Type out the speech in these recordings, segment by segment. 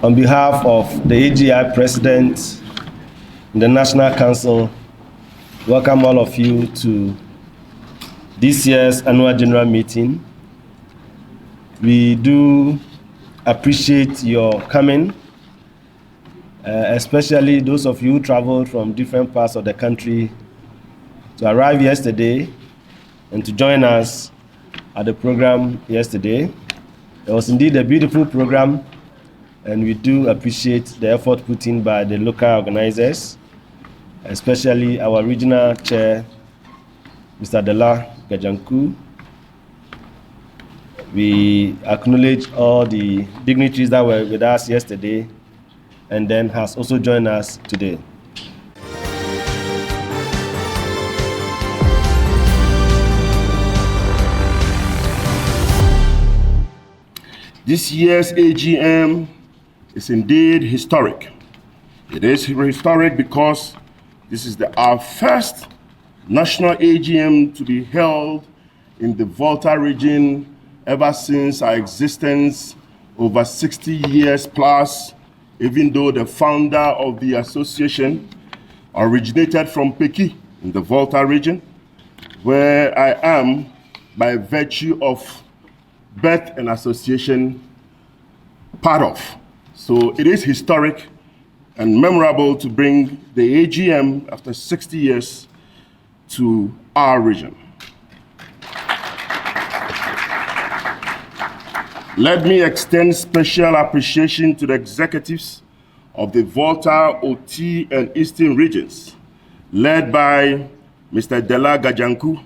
On behalf of the AGI President and the National Council, welcome all of you to this year's annual general meeting. We do appreciate your coming, especially those of you who traveled from different parts of the country to arrive yesterday and to join us at the program yesterday. It was indeed a beautiful program, and we do appreciate the effort put in by the local organizers, especially our regional chair, Mr. Dela Gajanku. We acknowledge all the dignitaries that were with us yesterday and then has also joined us today. This year's AGM is indeed historic. It is historic because this is our first national AGM to be held in the Volta region ever since our existence over 60 years plus, even though the founder of the association originated from Peki in the Volta region, where I am by virtue of birth and association part of. So it is historic and memorable to bring the AGM after 60 years to our region. Let me extend special appreciation to the executives of the Volta, OT, and Eastern regions, led by Mr. Dela Gajanku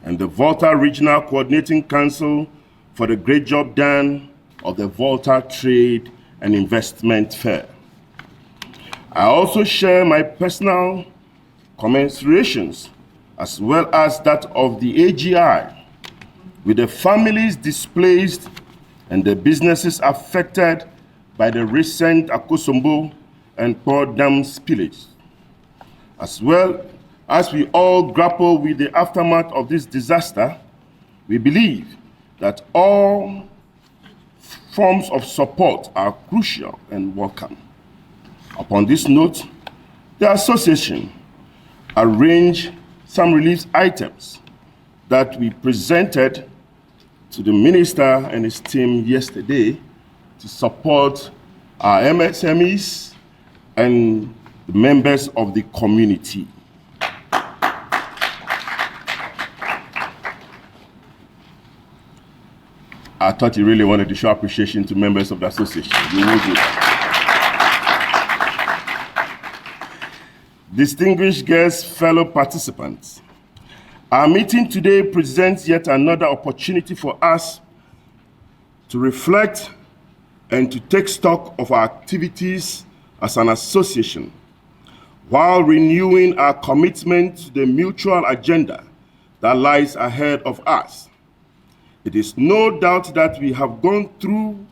and the Volta Regional Coordinating Council for the great job done of the Volta Trade and Investment Fair. I also share my personal commiserations as well as that of the AGI with the families displaced and the businesses affected by the recent Akosombo and Port Dam spillage. As well as we all grapple with the aftermath of this disaster, we believe that all forms of support are crucial and welcome. Upon this note, the association arranged some relief items that we presented to the minister and his team yesterday to support our MSMEs and the members of the community. I thought you really wanted to show appreciation to members of the association. You will do that. Distinguished guests, fellow participants, our meeting today presents yet another opportunity for us to reflect and to take stock of our activities as an association, while renewing our commitment to the mutual agenda that lies ahead of us. It is no doubt that we have gone through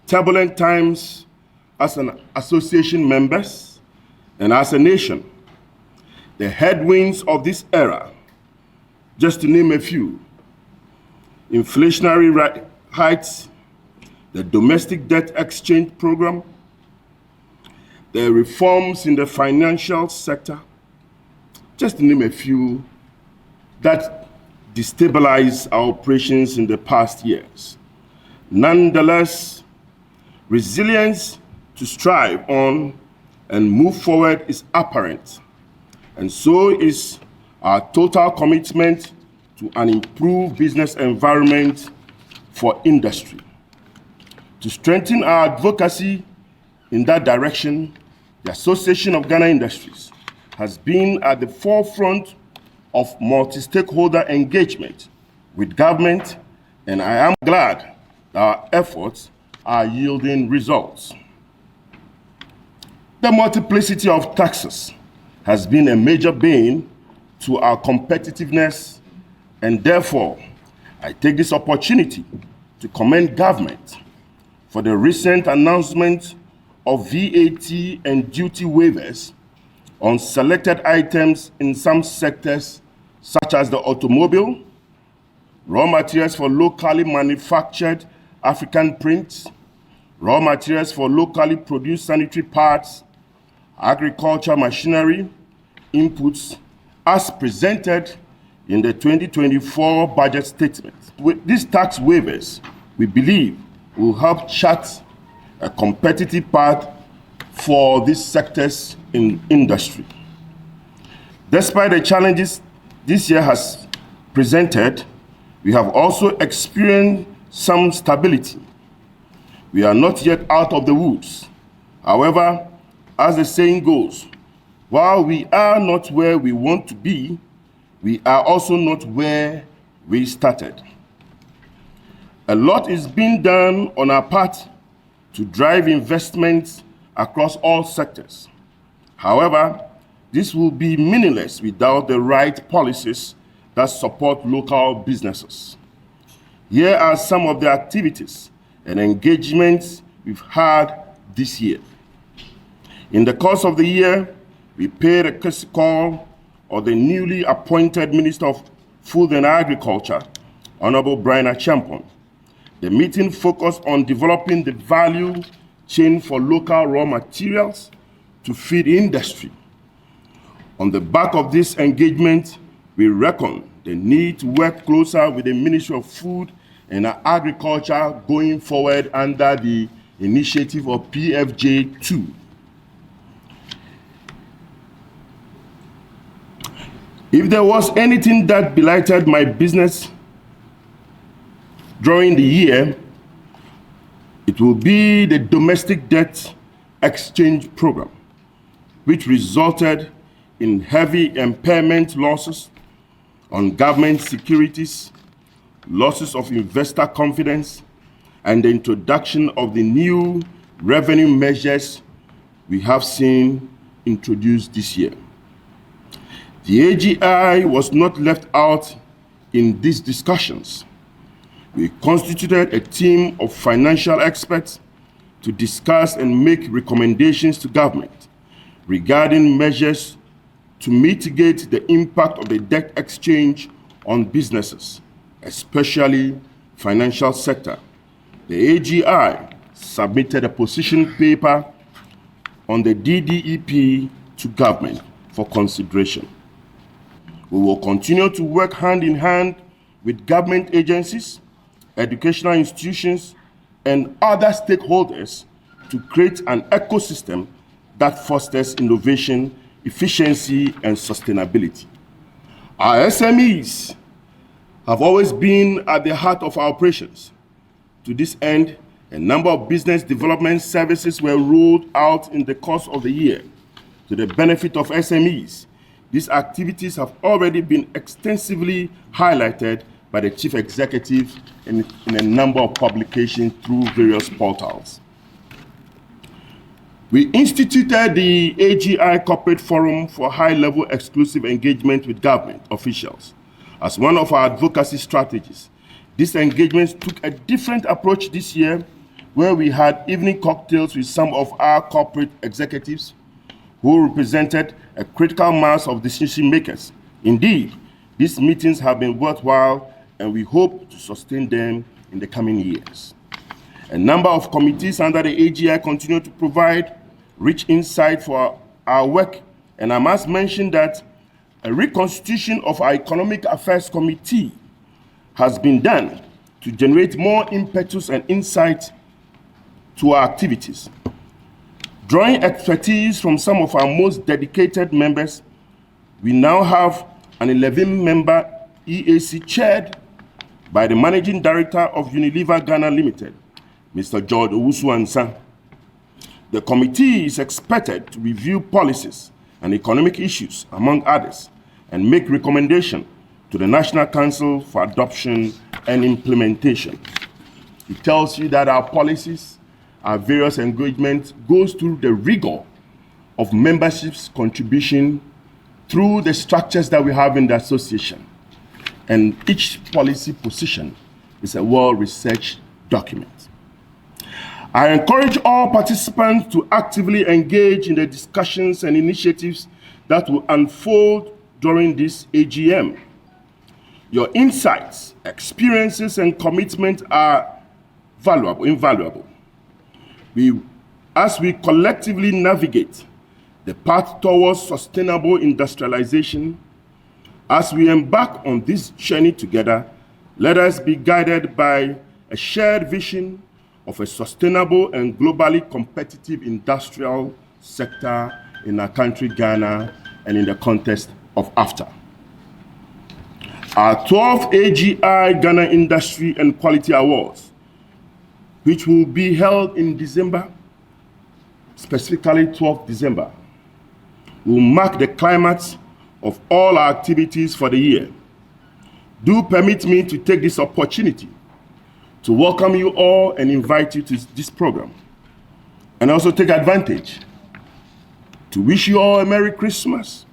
turbulent times as an association members and as a nation. The headwinds of this era, just to name a few: inflationary heights, the domestic debt exchange program, the reforms in the financial sector, just to name a few that destabilize our operations in the past years. Nonetheless, resilience to strive on and move forward is apparent, and so is our total commitment to an improved business environment for industry. To strengthen our advocacy in that direction, the Association of Ghana Industries has been at the forefront of multi-stakeholder engagement with government, and I am glad that our efforts are yielding results. The multiplicity of taxes has been a major bane to our competitiveness, and therefore, I take this opportunity to commend government for the recent announcement of VAT and duty waivers on selected items in some sectors, such as the automobile, raw materials for locally manufactured African prints, raw materials for locally produced sanitary parts, agriculture machinery, inputs, as presented in the 2024 budget statement. With these tax waivers, we believe will help chart a competitive path for these sectors in industry. Despite the challenges this year has presented, we have also experienced some stability. We are not yet out of the woods. However, as the saying goes, while we are not where we want to be, we are also not where we started. A lot is being done on our part to drive investments across all sectors. However, this will be meaningless without the right policies that support local businesses. Here are some of the activities and engagements we've had this year. In the course of the year, we paid a courtesy call on the newly appointed Minister of Food and Agriculture, Honorable Brian Achampon. The meeting focused on developing the value chain for local raw materials to feed industry. On the back of this engagement, we reckon the need to work closer with the Ministry of Food and Agriculture going forward under the initiative of PFJ2. If there was anything that blighted my business during the year, it will be the domestic debt exchange program, which resulted in heavy impairment losses on government securities, losses of investor confidence, and the introduction of the new revenue measures we have seen introduced this year. The AGI was not left out in these discussions. We constituted a team of financial experts to discuss and make recommendations to government regarding measures to mitigate the impact of the debt exchange on businesses, especially financial sector. The AGI submitted a position paper on the DDEP to government for consideration. We will continue to work hand in hand with government agencies, educational institutions, and other stakeholders to create an ecosystem that fosters innovation, efficiency, and sustainability. Our SMEs have always been at the heart of our operations. To this end, a number of business development services were rolled out in the course of the year to the benefit of SMEs. These activities have already been extensively highlighted by the Chief Executive in a number of publications through various portals. We instituted the AGI Corporate Forum for high-level exclusive engagement with government officials as one of our advocacy strategies. These engagements took a different approach this year, where we had evening cocktails with some of our corporate executives who represented a critical mass of decision makers. Indeed, these meetings have been worthwhile, and we hope to sustain them in the coming years. A number of committees under the AGI continue to provide rich insight for our work, and I must mention that a reconstitution of our Economic Affairs Committee has been done to generate more impetus and insight to our activities. Drawing expertise from some of our most dedicated members, we now have an 11-member EAC chaired by the Managing Director of Unilever Ghana Limited, Mr. George Owusu-Ansah. The committee is expected to review policies and economic issues, among others, and make recommendations to the National Council for adoption and implementation. It tells you that our policies, our various engagements, goes through the rigor of membership's contribution through the structures that we have in the association. And each policy position is a well-researched document. I encourage all participants to actively engage in the discussions and initiatives that will unfold during this AGM. Your insights, experiences, and commitment are invaluable. As we collectively navigate the path towards sustainable industrialization, as we embark on this journey together, let us be guided by a shared vision of a sustainable and globally competitive industrial sector in our country, Ghana, and in the context of AFTA. Our 12th AGI Ghana Industry and Quality Awards, which will be held in December, specifically 12th December, will mark the climax of all our activities for the year. Do permit me to take this opportunity to welcome you all and invite you to this program, and also take advantage to wish you all a Merry Christmas,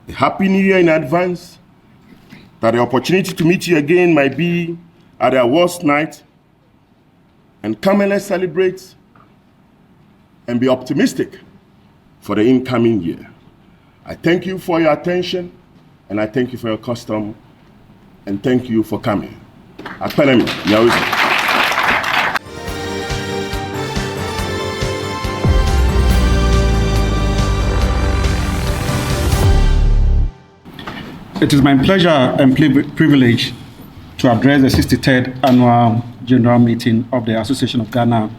a Happy New Year in advance, that the opportunity to meet you again might be at the awards night, and come and let's celebrate and be optimistic for the incoming year. I thank you for your attention, and I thank you for your custom, and thank you for coming. Akpelemi, Nyawuzi. It is my pleasure and privilege to address the 63rd Annual General Meeting of the Association of Ghana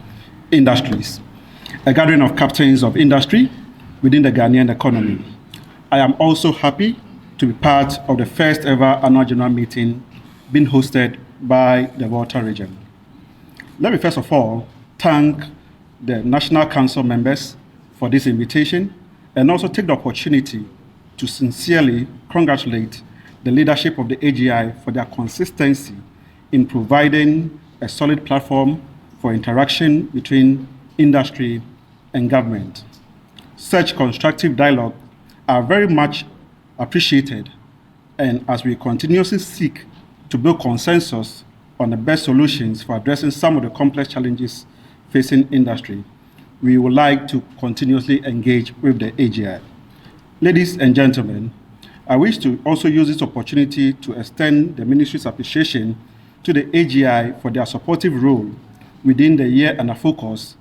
Industries, a gathering of captains of industry within the Ghanaian economy. I am also happy to be part of the first ever Annual General Meeting being hosted by the Volta region. Let me first of all thank the National Council members for this invitation, and also take the opportunity to sincerely congratulate the leadership of the AGI for their consistency in providing a solid platform for interaction between industry and government. Such constructive dialogue are very much appreciated, and as we continuously seek to build consensus on the best solutions for addressing some of the complex challenges facing industry, we would like to continuously engage with the AGI. Ladies and gentlemen, I wish to also use this opportunity to extend the Ministry's appreciation to the AGI for their supportive role within the year and a focus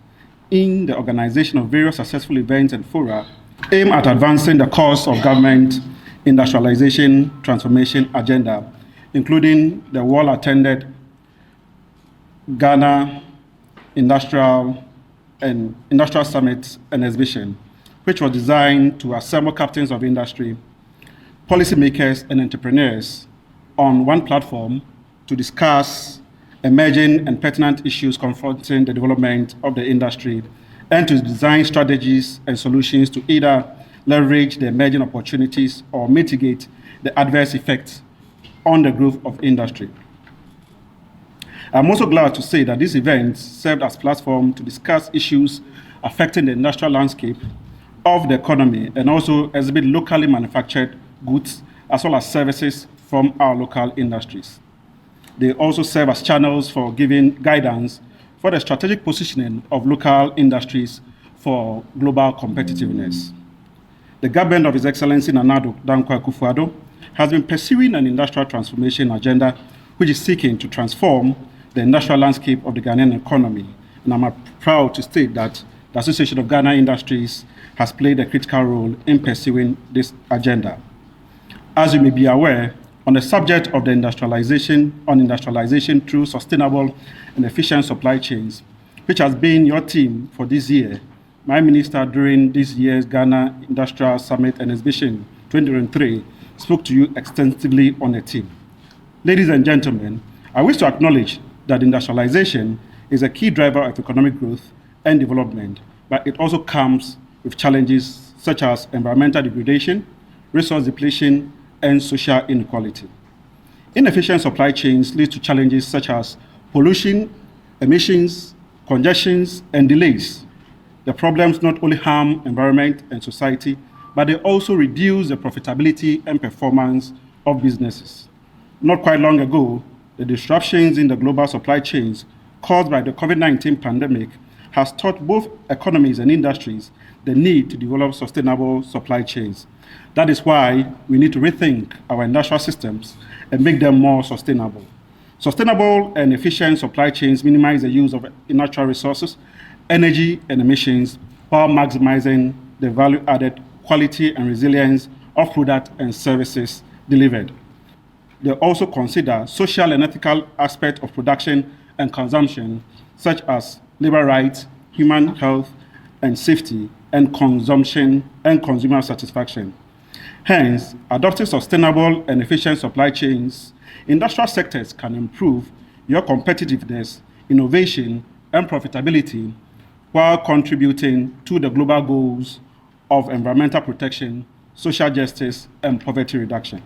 in the organization of various successful events and fora aimed at advancing the cause of government industrialization transformation agenda, including the well-attended Ghana Industrial Summit and Exhibition, which was designed to assemble captains of industry, policymakers, and entrepreneurs on one platform to discuss emerging and pertinent issues confronting the development of the industry, and to design strategies and solutions to either leverage the emerging opportunities or mitigate the adverse effects on the growth of industry. I'm also glad to say that this event served as a platform to discuss issues affecting the industrial landscape of the economy, and also exhibit locally manufactured goods as well as services from our local industries. They also serve as channels for giving guidance for the strategic positioning of local industries for global competitiveness. The government of His Excellency Nana Dankwa Akufo-Addo has been pursuing an industrial transformation agenda which is seeking to transform the industrial landscape of the Ghanaian economy. And I'm proud to state that the Association of Ghana Industries has played a critical role in pursuing this agenda. As you may be aware, on the subject of the industrialization through sustainable and efficient supply chains, which has been your theme for this year, my minister during this year's Ghana Industrial Summit and Exhibition 2023 spoke to you extensively on the theme. Ladies and gentlemen, I wish to acknowledge that industrialization is a key driver of economic growth and development, but it also comes with challenges such as environmental degradation, resource depletion, and social inequality. Inefficient supply chains lead to challenges such as pollution, emissions, congestions, and delays. The problems not only harm environment and society, but they also reduce the profitability and performance of businesses. Not quite long ago, the disruptions in the global supply chains caused by the COVID-19 pandemic has taught both economies and industries the need to develop sustainable supply chains. That is why we need to rethink our industrial systems and make them more sustainable. Sustainable and efficient supply chains minimize the use of natural resources energy and emissions while maximizing the value-added quality and resilience of products and services delivered. They also consider social and ethical aspects of production and consumption, such as labor rights, human health and safety, and consumption and consumer satisfaction. Hence, adopting sustainable and efficient supply chains, industrial sectors can improve your competitiveness, innovation, and profitability while contributing to the global goals of environmental protection, social justice, and poverty reduction.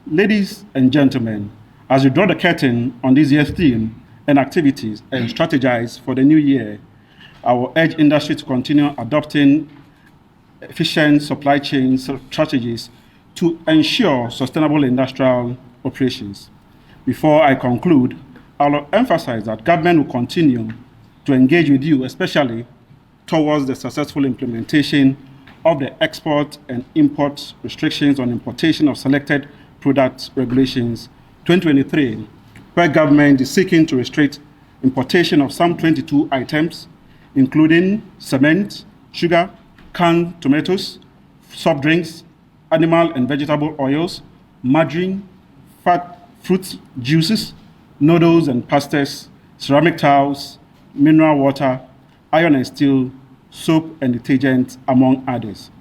Ladies and gentlemen, as we draw the curtain on this year's theme and activities and strategize for the new year, I will urge industry to continue adopting efficient supply chain strategies to ensure sustainable industrial operations. Before I conclude, I will emphasize that government will continue to engage with you, especially towards the successful implementation of the export and import restrictions on importation of selected product regulations 2023, where government is seeking to restrict importation of some 22 items, including cement, sugar, canned tomatoes, soft drinks, animal and vegetable oils, margarine, fat, fruit juices, noodles and pastas, ceramic tiles, mineral water, iron and steel, soap and detergent, among others.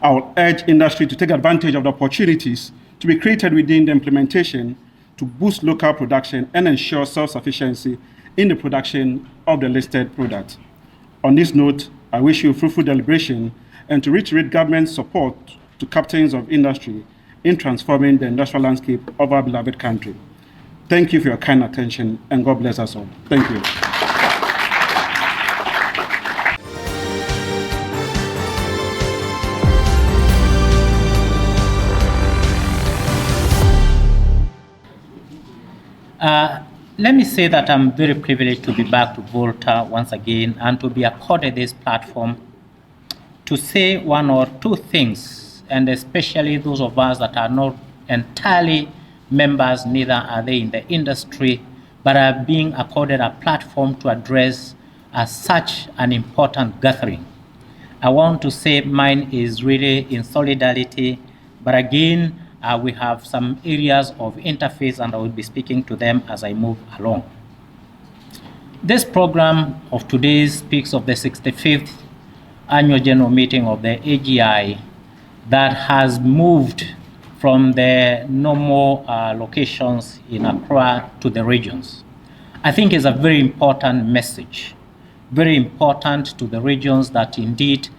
I will urge industry to take advantage of the opportunities to be created within the implementation to boost local production and ensure self-sufficiency in the production of the listed product. On this note, I wish you fruitful deliberation and to reiterate government's support to captains of industry in transforming the industrial landscape of our beloved country. Thank you for your kind attention, and God bless us all. Thank you. Let me say that I'm very privileged to be back to Volta once again and to be accorded this platform to say one or two things, and especially those of us that are not entirely members, neither are they in the industry, but are being accorded a platform to address such an important gathering. I want to say mine is really in solidarity, but again, we have some areas of interface, and I will be speaking to them as I move along. This program of today speaks of the 65th annual general meeting of the AGI that has moved from the normal locations in Accra to the regions. I think it's a very important message, very important to the regions that indeed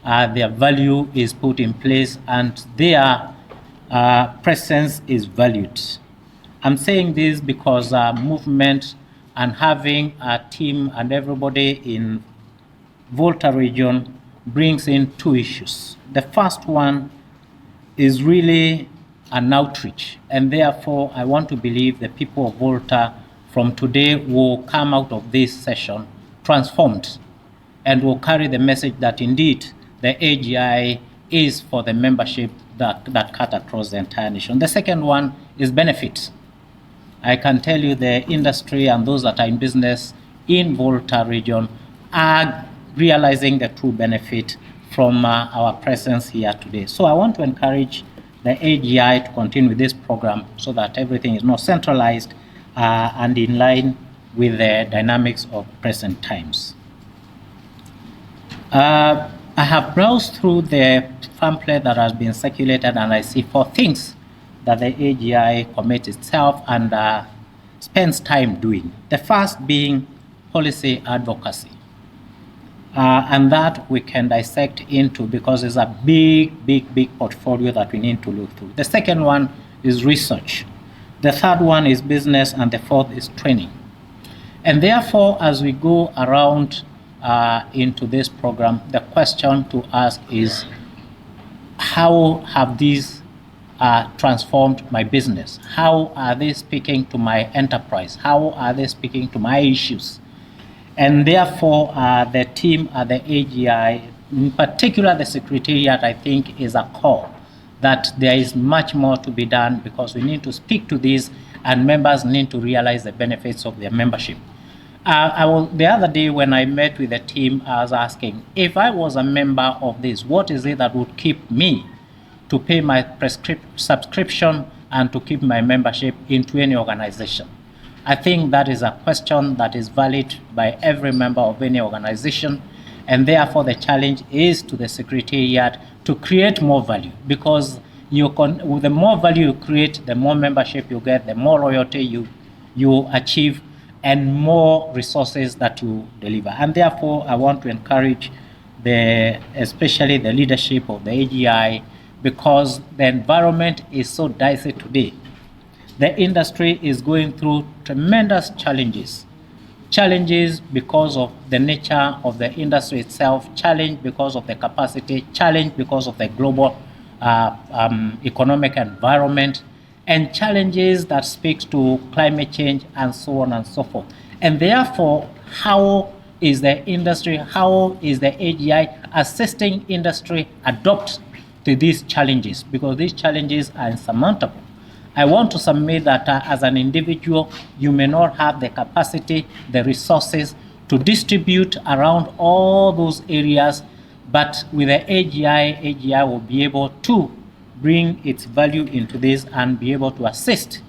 their value is put in place and their presence is valued. I'm saying this because movement and having a team and everybody in Volta region brings in two issues. The first one is really an outreach, and therefore I want to believe the people of Volta from today will come out of this session transformed and will carry the message that indeed the AGI is for the membership that cut across the entire nation. The second one is benefits. I can tell you the industry and those that are in business in Volta region are realizing the true benefit from our presence here today. So I want to encourage the AGI to continue with this program so that everything is more centralized and in line with the dynamics of present times. I have browsed through the pamphlet that has been circulated, and I see 4 things that the AGI commits itself and spends time doing. The first being policy advocacy. And that we can dissect into because it's a big portfolio that we need to look through. The second one is research. The third one is business, and the fourth is training. And therefore, as we go around into this program, the question to ask is, how have these transformed my business? How are they speaking to my enterprise? How are they speaking to my issues? And therefore, the team at the AGI, in particular the Secretariat, I think is a call that there is much more to be done because we need to speak to these and members need to realize the benefits of their membership. The other day when I met with the team, I was asking, if I was a member of this, what is it that would keep me to pay my subscription and to keep my membership into any organization? I think that is a question that is valid by every member of any organization, and therefore the challenge is to the Secretariat to create more value, because the more value you create, the more membership you get, the more loyalty you achieve, and more resources that you deliver. And therefore, I want to encourage especially the leadership of the AGI, because the environment is so dicey today. The industry is going through tremendous challenges. Challenges because of the nature of the industry itself, challenge because of the capacity, challenge because of the global economic environment, and challenges that speaks to climate change and so on and so forth. And therefore, how is the industry, how is the AGI assisting industry adopt to these challenges? Because these challenges are insurmountable. I want to submit that as an individual, you may not have the capacity, the resources to distribute around all those areas, but with the AGI will be able to bring its value into this and be able to assist,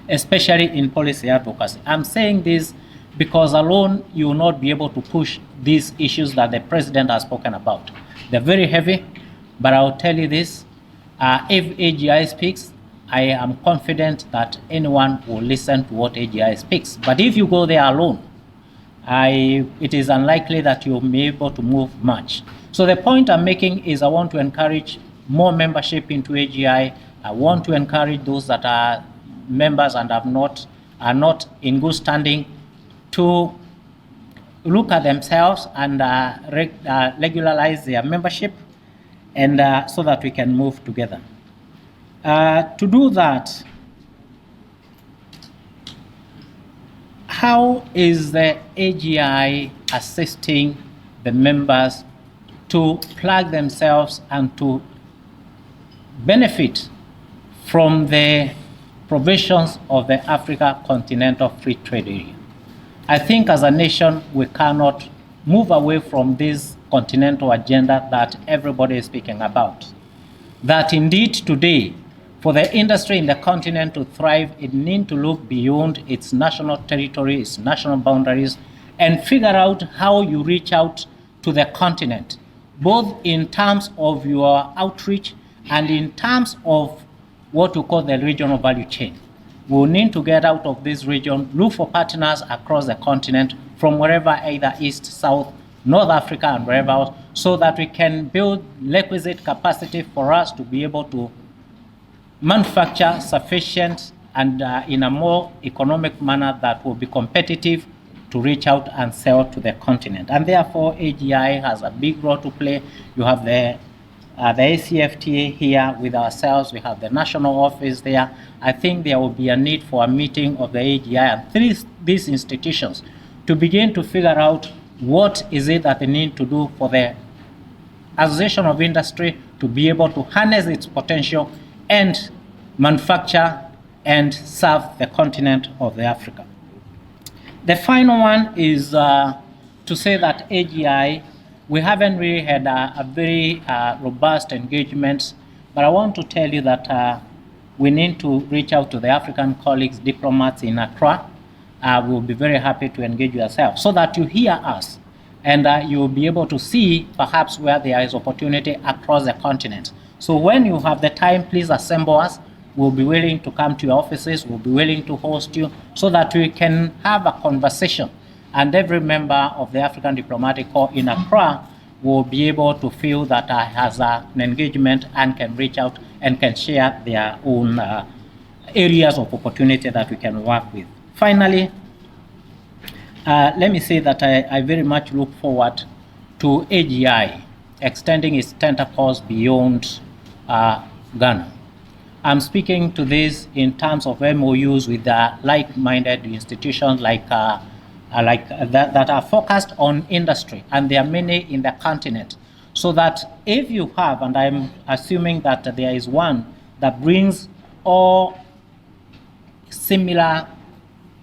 especially in policy advocacy. I'm saying this because alone you will not be able to push these issues that the president has spoken about. They're very heavy, but I'll tell you this, if AGI speaks, I am confident that anyone will listen to what AGI speaks. But if you go there alone, it is unlikely that you'll be able to move much. So the point I'm making is I want to encourage more membership into AGI. I want to encourage those that are members and are not in good standing to look at themselves and regularize their membership, and so that we can move together. To do that, how is the AGI assisting the members to plug themselves and to benefit from the provisions of the Africa Continental Free Trade Area? I think as a nation, we cannot move away from this continental agenda that everybody is speaking about. That indeed today, for the industry in the continent to thrive, it needs to look beyond its national territory, its national boundaries, and figure out how you reach out to the continent, both in terms of your outreach and in terms of what we call the regional value chain. We'll need to get out of this region, look for partners across the continent from wherever, either east, south, North Africa, and wherever else, so that we can build requisite capacity for us to be able to manufacture sufficient and in a more economic manner that will be competitive to reach out and sell to the continent. And therefore, AGI has a big role to play. You have the ACFTA here with ourselves. We have the national office there. I think there will be a need for a meeting of the AGI and these institutions to begin to figure out what is it that they need to do for the Association of Industry to be able to harness its potential and manufacture and serve the continent of Africa. The final one is to say that AGI, we haven't really had a very robust engagement, but I want to tell you that we need to reach out to the African colleagues, diplomats in Accra. We'll be very happy to engage yourself so that you hear us and you'll be able to see perhaps where there is opportunity across the continent. So when you have the time, please assemble us. We'll be willing to come to your offices. We'll be willing to host you so that we can have a conversation. And every member of the African Diplomatic Corps in Accra will be able to feel that has an engagement and can reach out and can share their own areas of opportunity that we can work with. Finally, let me say that I very much look forward to AGI extending its tentacles beyond Ghana. I'm speaking to this in terms of MOUs with like-minded institutions like that are focused on industry, and there are many in the continent. So that if you have, and I'm assuming that there is one that brings all similar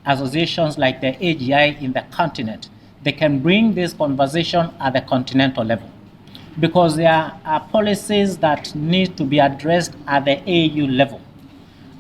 associations like the AGI in the continent, they can bring this conversation at the continental level. Because there are policies that need to be addressed at the AU level,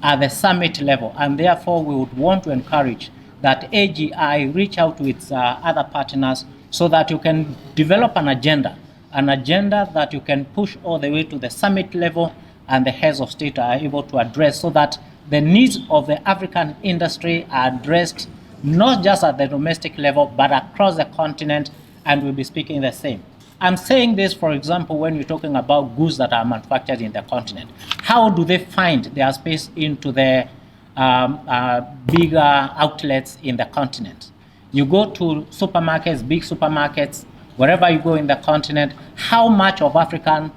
at the summit level, and therefore we would want to encourage that AGI reach out to its other partners so that you can develop an agenda that you can push all the way to the summit level and the heads of state are able to address, so that the needs of the African industry are addressed not just at the domestic level but across the continent, and we'll be speaking the same. I'm saying this, for example, when you're talking about goods that are manufactured in the continent. How do they find their space into the bigger outlets in the continent? You go to supermarkets, big supermarkets, wherever you go in the continent, how much of African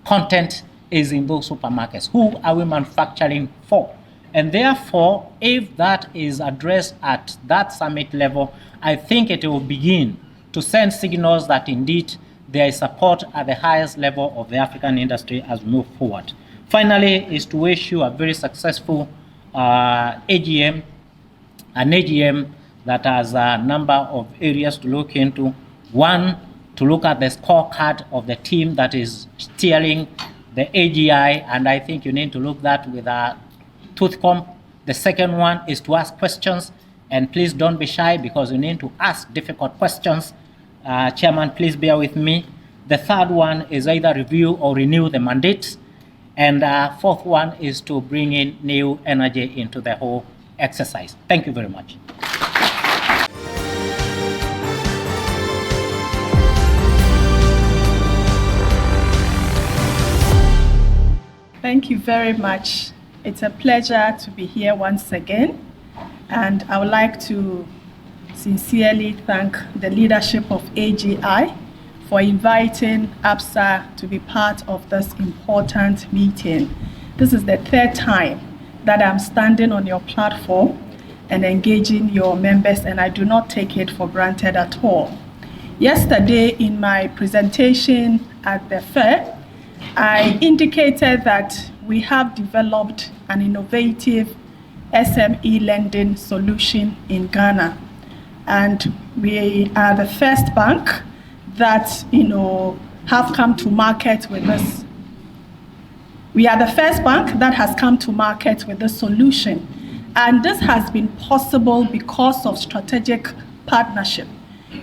content is in those supermarkets? Who are we manufacturing for? And therefore, if that is addressed at that summit level, I think it will begin to send signals that indeed there is support at the highest level of the African industry as we move forward. Finally, is to wish you a very successful AGM, an AGM that has a number of areas to look into. One, to look at the scorecard of the team that is steering the AGI, and I think you need to look that with a tooth comb. The second one is to ask questions, and please don't be shy because you need to ask difficult questions. Chairman, please bear with me. The third one is either review or renew the mandate. And fourth one is to bring in new energy into the whole exercise. Thank you very much. Thank you very much. It's a pleasure to be here once again. And I would like to sincerely thank the leadership of AGI for inviting ABSA to be part of this important meeting. This is the third time that I'm standing on your platform and engaging your members, and I do not take it for granted at all. Yesterday in my presentation at the fair, I indicated that we have developed an innovative SME lending solution in Ghana. And we are the first bank that, have come to market with this. We are the first bank that has come to market with this solution. And this has been possible because of strategic partnership.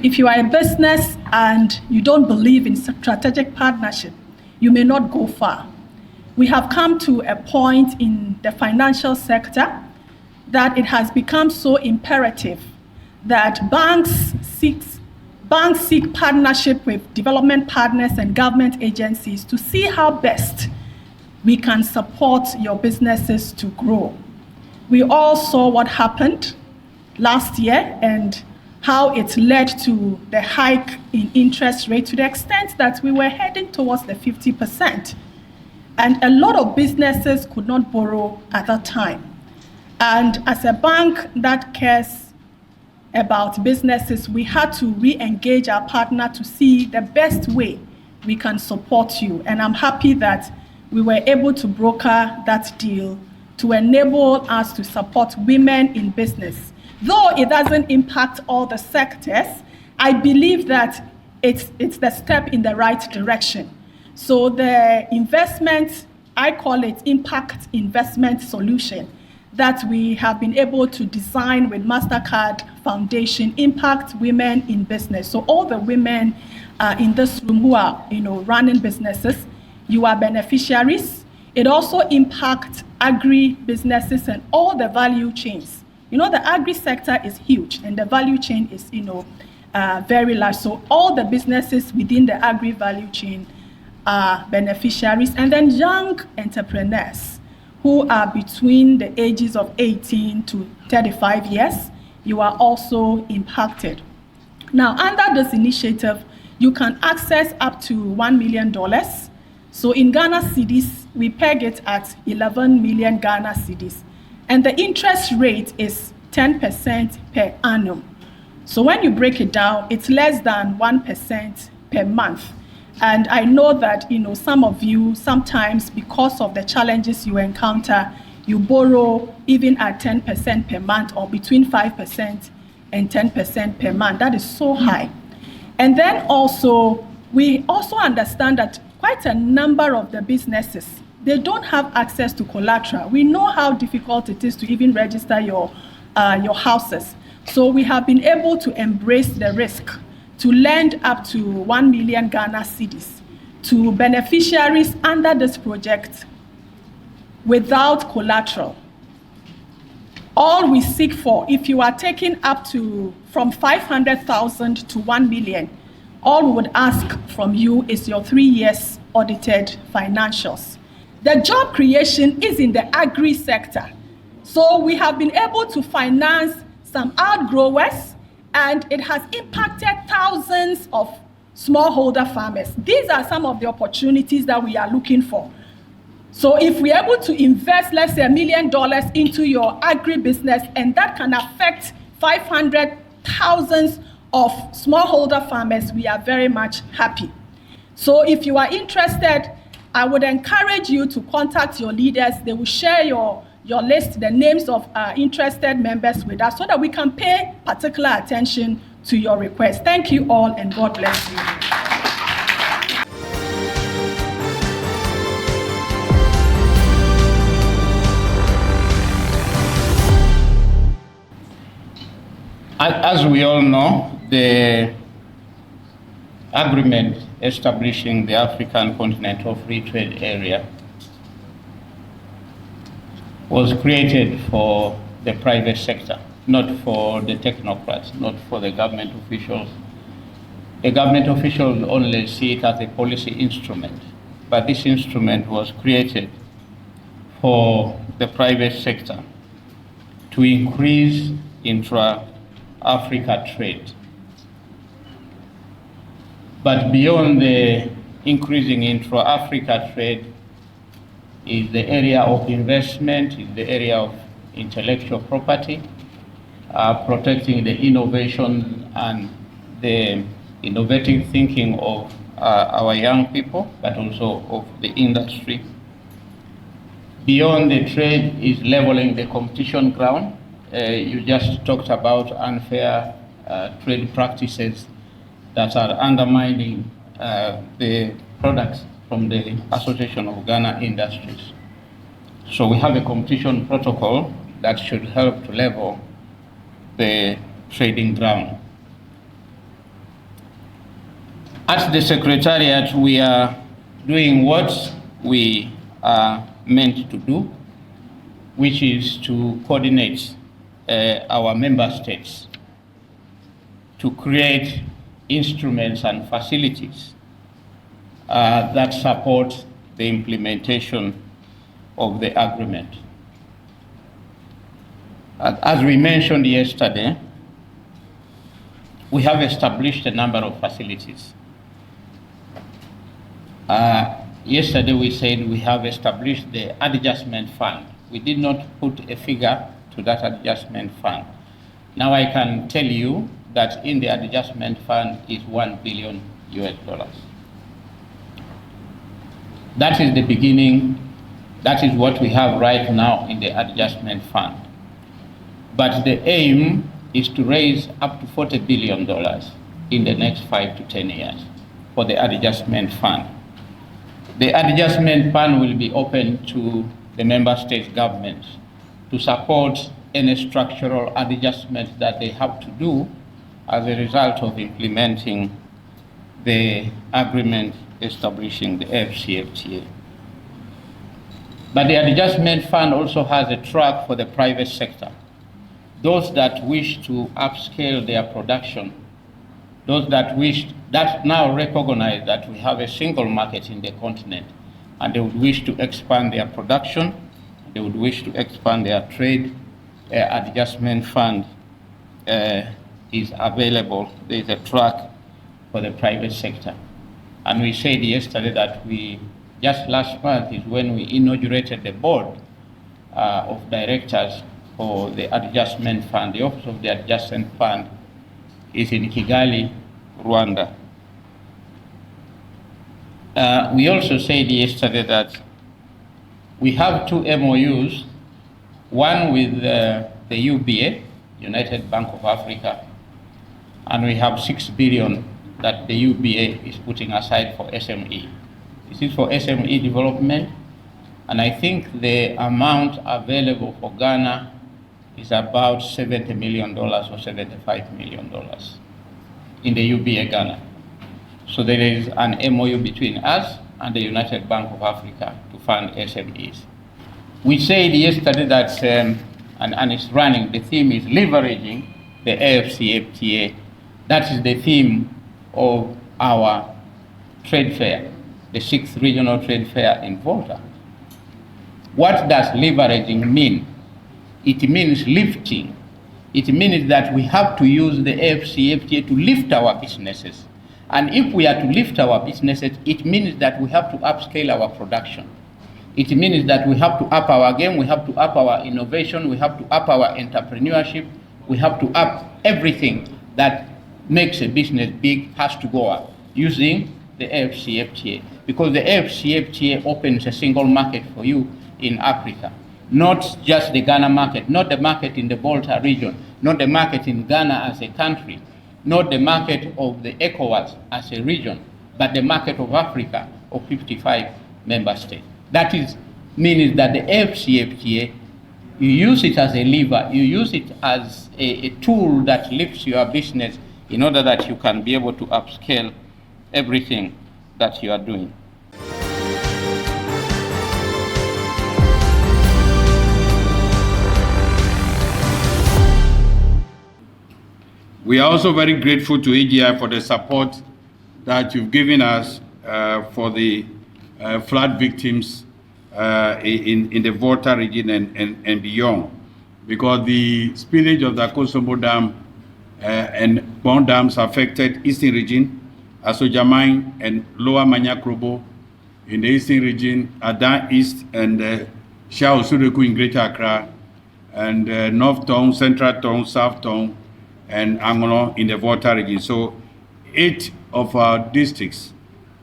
If you are a business and you don't believe in strategic partnership, you may not go far. We have come to a point in the financial sector that it has become so imperative that banks seek partnership with development partners and government agencies to see how best we can support your businesses to grow. We all saw what happened last year and how it led to the hike in interest rate to the extent that we were heading towards the 50%. And a lot of businesses could not borrow at that time. And as a bank that cares about businesses, we had to re-engage our partner to see the best way we can support you. And I'm happy that we were able to broker that deal to enable us to support women in business. Though it doesn't impact all the sectors, I believe that it's the step in the right direction. So the investment, I call it impact investment solution, that we have been able to design with MasterCard Foundation, impact women in business. So all the women in this room who are running businesses, you are beneficiaries. It also impacts agri-businesses and all the value chains. The agri sector is huge and the value chain is very large. So all the businesses within the agri value chain are beneficiaries. And then young entrepreneurs who are between the ages of 18 to 35 years, you are also impacted. Now, under this initiative, you can access up to $1 million. So in Ghana cedis, we peg it at 11 million Ghana cedis. And the interest rate is 10% per annum. So when you break it down, it's less than 1% per month. And I know that some of you, sometimes because of the challenges you encounter, you borrow even at 10% per month or between 5% and 10% per month. That is so high. And then also, we also understand that quite a number of the businesses, they don't have access to collateral. We know how difficult it is to even register your houses. So we have been able to embrace the risk to lend up to 1 million Ghana cedis to beneficiaries under this project without collateral. All we seek for, if you are taking up to from 500,000 to 1 million, all we would ask from you is your 3 years audited financials. The job creation is in the agri sector. So we have been able to finance some outgrowers, and it has impacted thousands of smallholder farmers. These are some of the opportunities that we are looking for. So if we're able to invest, let's say $1 million into your agribusiness, and that can affect 500,000 of smallholder farmers, we are very much happy. So if you are interested, I would encourage you to contact your leaders. They will share your list, the names of interested members with us so that we can pay particular attention to your request. Thank you all, and God bless you. As we all know, the agreement establishing the African Continental Free Trade Area was created for the private sector, not for the technocrats, not for the government officials. The government officials only see it as a policy instrument, but this instrument was created for the private sector to increase intra-Africa trade. But beyond the increasing intra-Africa trade is the area of investment, is the area of intellectual property, protecting the innovation and the innovative thinking of our young people, but also of the industry. Beyond the trade is leveling the competition ground. You just talked about unfair trade practices that are undermining the products from the Association of Ghana Industries. So we have a competition protocol that should help to level the trading ground. At the Secretariat, we are doing what we are meant to do, which is to coordinate our member states to create instruments and facilities that support the implementation of the agreement. As we mentioned yesterday, we have established a number of facilities. Yesterday we said we have established the adjustment fund. We did not put a figure to that adjustment fund. Now I can tell you that in the adjustment fund is $1 billion US. That is the beginning. That is what we have right now in the adjustment fund. But the aim is to raise up to $40 billion in the next 5 to 10 years for the adjustment fund. The adjustment fund will be open to the member state governments to support any structural adjustments that they have to do as a result of implementing the agreement establishing the FCFTA. But the adjustment fund also has a track for the private sector. Those that wish to upscale their production, those that now recognize that we have a single market in the continent, and they would wish to expand their production, they would wish to expand their trade, adjustment fund is available. There is a track for the private sector. And we said yesterday that just last month is when we inaugurated the board of directors for the adjustment fund. The office of the adjustment fund is in Kigali, Rwanda. We also said yesterday that we have 2 MOUs one with the UBA, United Bank of Africa, and we have 6 billion that the UBA is putting aside for SME. This is for SME development, and I think the amount available for Ghana is about $70 million or $75 million in the UBA Ghana. So there is an MOU between us and the United Bank of Africa to fund SMEs. We said yesterday that, and it's running, the theme is leveraging the AFCFTA. That is the theme of our trade fair, the 6th regional trade fair in Volta. What does leveraging mean? It means lifting. It means that we have to use the AFCFTA to lift our businesses. And if we are to lift our businesses, it means that we have to upscale our production. It means that we have to up our game, we have to up our innovation, we have to up our entrepreneurship, we have to up everything that makes a business big has to go up using the AFCFTA. Because the AFCFTA opens a single market for you in Africa. Not just the Ghana market, not the market in the Volta region, not the market in Ghana as a country, not the market of the ECOWAS as a region, but the market of Africa of 55 member states. That means that the AFCFTA, you use it as a lever, you use it as a tool that lifts your business in order that you can be able to upscale everything that you are doing. We are also very grateful to AGI for the support that you've given us for the flood victims in the Volta region and beyond, because the spillage of the Kosovo Dam and Bond dams affected Eastern region, Asojamine and Lower Manyakrobo in the Eastern region, Adan East and Shao Sureku in Greater Accra, and North Town, Central Town, South Town, and Angola in the Volta region. So 8 of our districts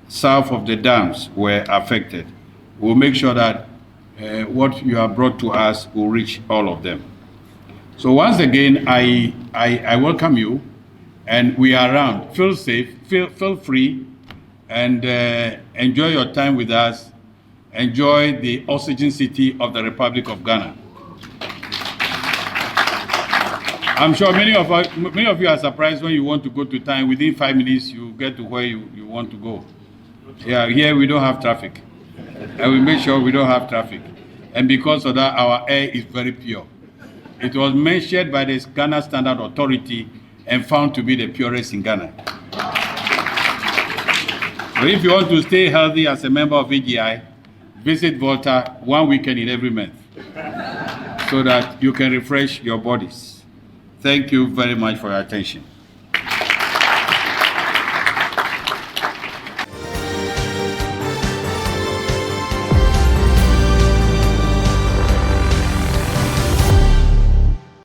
south of the dams were affected. We'll make sure that what you have brought to us will reach all of them. So once again, I welcome you, and we are around. Feel safe, feel free, and enjoy your time with us. Enjoy the oxygen city of the Republic of Ghana. I'm sure many of you are surprised when you want to go to town. Within 5 minutes, you get to where you want to go. Yeah, here we don't have traffic. And we make sure we don't have traffic. And because of that, our air is very pure. It was measured by the Ghana Standard Authority and found to be the purest in Ghana. So if you want to stay healthy as a member of AGI, visit Volta 1 weekend in every month so that you can refresh your bodies. Thank you very much for your attention.